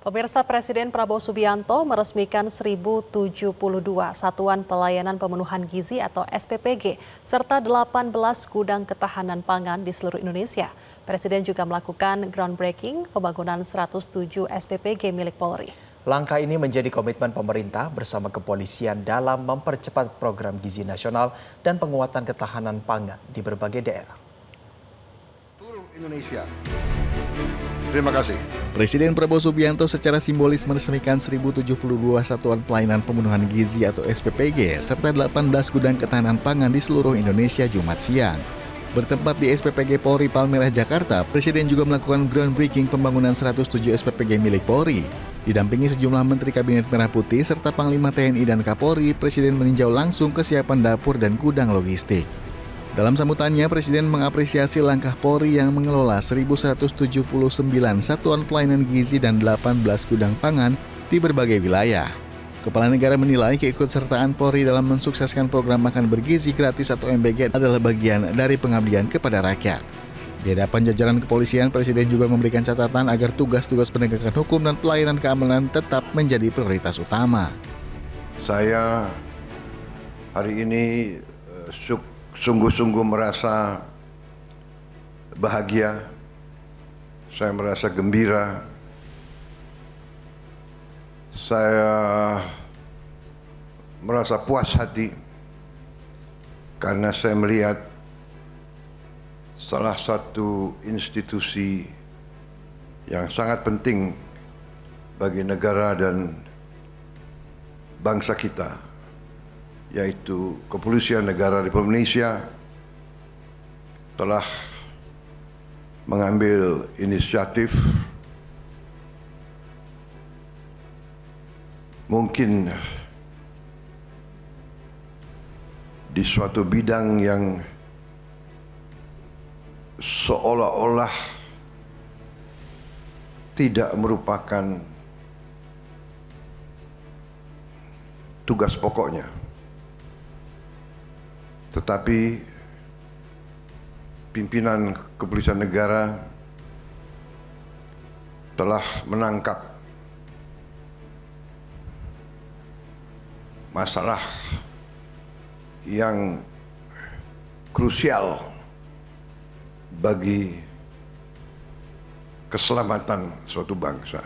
Pemirsa, Presiden Prabowo Subianto meresmikan 1072 Satuan Pelayanan Pemenuhan Gizi atau SPPG serta 18 gudang ketahanan pangan di seluruh Indonesia. Presiden juga melakukan groundbreaking pembangunan 107 SPPG milik Polri. Langkah ini menjadi komitmen pemerintah bersama kepolisian dalam mempercepat program gizi nasional dan penguatan ketahanan pangan di berbagai daerah. Seluruh Indonesia. Terima kasih. Presiden Prabowo Subianto secara simbolis meresmikan 1072 Satuan Pelayanan Pemenuhan Gizi atau SPPG serta 18 gudang ketahanan pangan di seluruh Indonesia Jumat siang. Bertempat di SPPG Polri Palmerah, Jakarta, Presiden juga melakukan groundbreaking pembangunan 107 SPPG milik Polri. Didampingi sejumlah Menteri Kabinet Merah Putih serta Panglima TNI dan Kapolri, Presiden meninjau langsung kesiapan dapur dan gudang logistik. Dalam sambutannya, Presiden mengapresiasi langkah Polri yang mengelola 1.179 satuan pelayanan gizi dan 18 gudang pangan di berbagai wilayah. Kepala Negara menilai keikutsertaan Polri dalam mensukseskan program makan bergizi gratis atau MBG adalah bagian dari pengabdian kepada rakyat. Di hadapan jajaran kepolisian, Presiden juga memberikan catatan agar tugas-tugas penegakan hukum dan pelayanan keamanan tetap menjadi prioritas utama. Saya hari ini sungguh-sungguh merasa bahagia, saya merasa gembira, saya merasa puas hati karena saya melihat salah satu institusi yang sangat penting bagi negara dan bangsa kita, yaitu Kepolisian Negara Republik Indonesia, telah mengambil inisiatif mungkin di suatu bidang yang seolah-olah tidak merupakan tugas pokoknya. Tetapi pimpinan Kepolisian Negara telah menangkap masalah yang krusial bagi keselamatan suatu bangsa.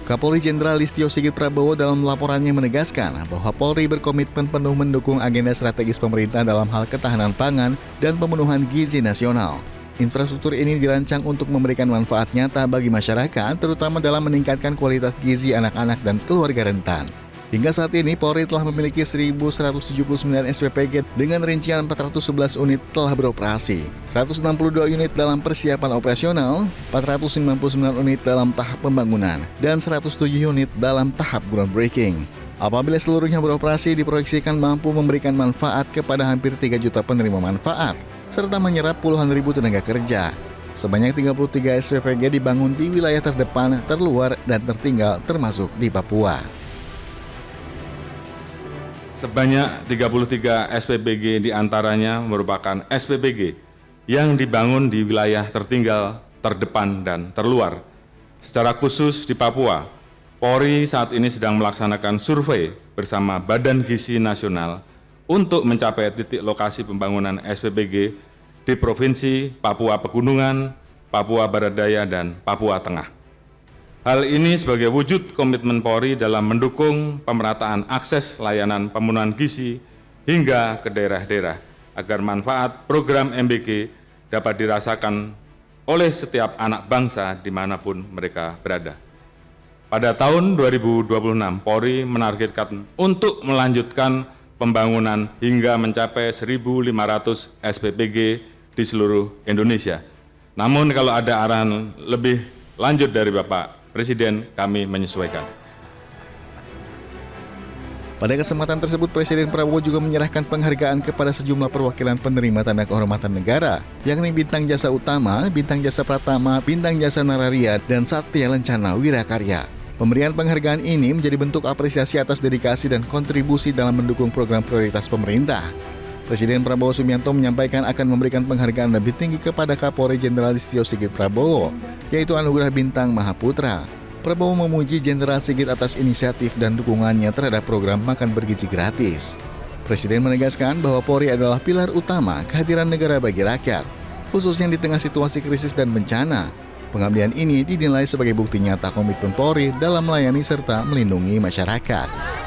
Kapolri Jenderal Listio Sigit Prabowo dalam laporannya menegaskan bahwa Polri berkomitmen penuh mendukung agenda strategis pemerintah dalam hal ketahanan pangan dan pemenuhan gizi nasional. Infrastruktur ini dirancang untuk memberikan manfaat nyata bagi masyarakat, terutama dalam meningkatkan kualitas gizi anak-anak dan keluarga rentan. Hingga saat ini, Polri telah memiliki 1.179 SPPG dengan rincian 411 unit telah beroperasi, 162 unit dalam persiapan operasional, 499 unit dalam tahap pembangunan, dan 107 unit dalam tahap groundbreaking. Apabila seluruhnya beroperasi, diproyeksikan mampu memberikan manfaat kepada hampir 3 juta penerima manfaat, serta menyerap puluhan ribu tenaga kerja. Sebanyak 33 SPPG dibangun di wilayah terdepan, terluar, dan tertinggal termasuk di Papua. Sebanyak 33 SPPG diantaranya merupakan SPPG yang dibangun di wilayah tertinggal, terdepan, dan terluar. Secara khusus di Papua, Polri saat ini sedang melaksanakan survei bersama Badan Gizi Nasional untuk mencapai titik lokasi pembangunan SPPG di Provinsi Papua Pegunungan, Papua Barat Daya, dan Papua Tengah. Hal ini sebagai wujud komitmen Polri dalam mendukung pemerataan akses layanan pemenuhan gizi hingga ke daerah-daerah agar manfaat program MBG dapat dirasakan oleh setiap anak bangsa dimanapun mereka berada. Pada tahun 2026, Polri menargetkan untuk melanjutkan pembangunan hingga mencapai 1.500 SPPG di seluruh Indonesia. Namun kalau ada arahan lebih lanjut dari Bapak Presiden, kami menyesuaikan. Pada kesempatan tersebut, Presiden Prabowo juga menyerahkan penghargaan kepada sejumlah perwakilan penerima tanda kehormatan negara, yakni Bintang Jasa Utama, Bintang Jasa Pratama, Bintang Jasa Nararia, dan Satya Lencana Wirakarya. Pemberian penghargaan ini menjadi bentuk apresiasi atas dedikasi dan kontribusi dalam mendukung program prioritas pemerintah. Presiden Prabowo Subianto menyampaikan akan memberikan penghargaan lebih tinggi kepada Kapolri Jenderal Listio Sigit Prabowo, yaitu Anugerah Bintang Mahaputra. Prabowo memuji Jenderal Sigit atas inisiatif dan dukungannya terhadap program makan bergizi gratis. Presiden menegaskan bahwa Polri adalah pilar utama kehadiran negara bagi rakyat, khususnya di tengah situasi krisis dan bencana. Pengabdian ini dinilai sebagai bukti nyata komitmen Polri dalam melayani serta melindungi masyarakat.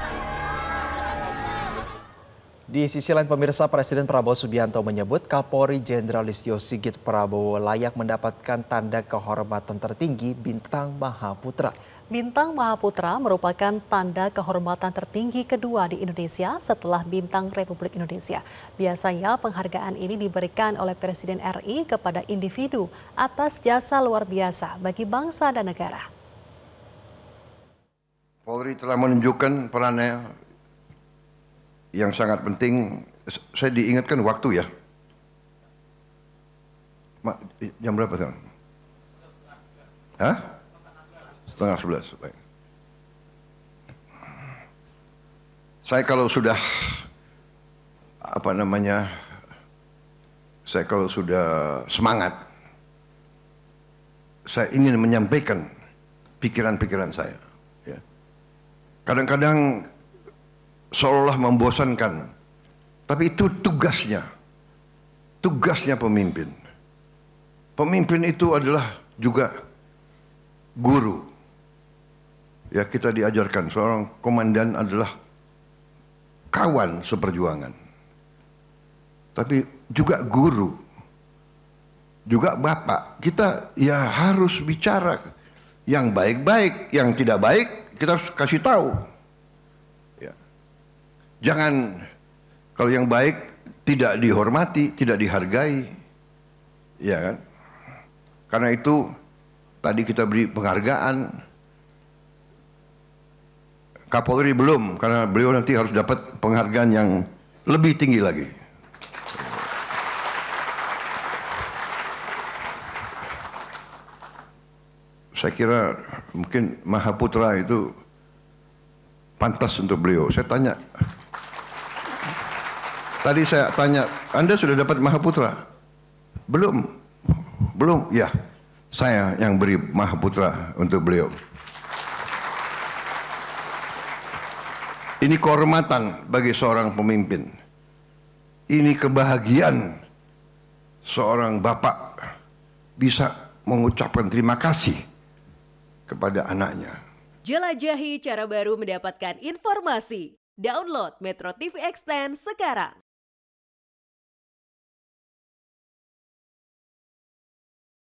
Di sisi lain pemirsa, Presiden Prabowo Subianto menyebut Kapolri Jenderal Listio Sigit Prabowo layak mendapatkan tanda kehormatan tertinggi Bintang Mahaputra. Bintang Mahaputra merupakan tanda kehormatan tertinggi kedua di Indonesia setelah Bintang Republik Indonesia. Biasanya penghargaan ini diberikan oleh Presiden RI kepada individu atas jasa luar biasa bagi bangsa dan negara. Polri telah menunjukkan perannya yang sangat penting. Saya diingatkan waktu ya. Jam berapa sekarang? Hah? 10:30. Baik. Saya kalau sudah saya kalau sudah semangat, saya ingin menyampaikan pikiran-pikiran saya. Ya. Kadang-kadang seolah membosankan, tapi itu tugasnya pemimpin. Pemimpin itu adalah juga guru. Ya, kita diajarkan seorang komandan adalah kawan seperjuangan, tapi juga guru, juga bapak. Kita ya harus bicara yang baik-baik, yang tidak baik kita harus kasih tahu. Jangan kalau yang baik tidak dihormati, tidak dihargai, ya kan? Karena itu tadi kita beri penghargaan. Kapolri belum, karena beliau nanti harus dapat penghargaan yang lebih tinggi lagi. Saya kira mungkin Mahaputra itu pantas untuk beliau. Saya tanya. Tadi saya tanya, Anda sudah dapat Mahaputra? Belum. Belum? Ya, saya yang beri Mahaputra untuk beliau. Ini kehormatan bagi seorang pemimpin. Ini kebahagiaan seorang bapak bisa mengucapkan terima kasih kepada anaknya. Jelajahi cara baru mendapatkan informasi. Download Metro TV Extend sekarang.